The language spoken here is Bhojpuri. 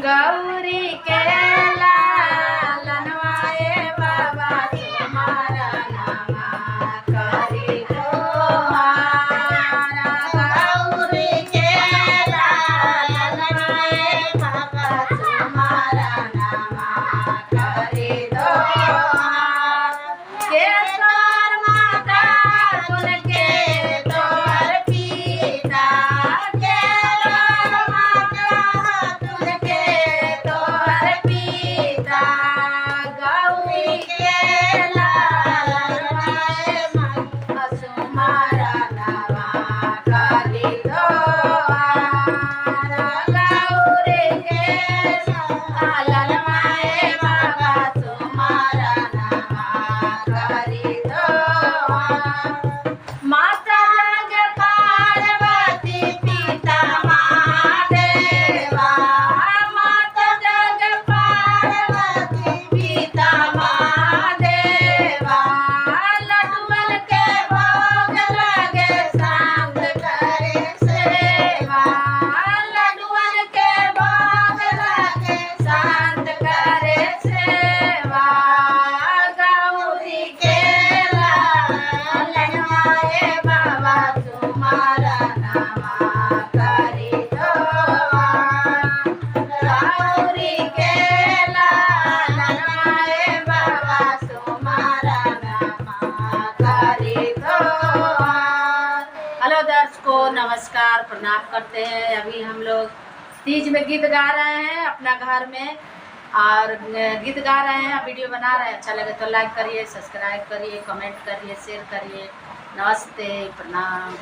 गौरी के लालनवाए बाबा तुम्हारा नामा करी दोहारा। गौरी के लालनवाए बाबा तुम्हारा नामा करी दोहारा। केसर माता उनके तोर पिता, केसर माता उनके तोर पिता। गौरी के लालनवाए बाबा तुम्हारा नामा करी दोहारा। गौरी के लालनवाए बाबा तुम्हारा नामा करी दोहारा। माता जग पार्वती पिता महादेवा, माता जग पार्वती पिता महादेवा। लड्डुअन के भोग लगे सांग करे सेवा, लड्डुअन के भोग लगे शांत करे सेवा। गौरी के लालनवाए बाबा तुम्हारा नामा करी दोहारा। गौरी के लालनवाए बाबा तुम्हारा नामा करी दोहारा। हेलो दर्शकों, नमस्कार, प्रणाम करते हैं। अभी हम लोग तीज में गीत गा रहे हैं अपना घर में, और गीत गा रहे हैं, वीडियो बना रहे हैं। अच्छा लगे तो लाइक करिए, सब्सक्राइब करिए, कमेंट करिए, शेयर करिए। नमस्ते, प्रणाम।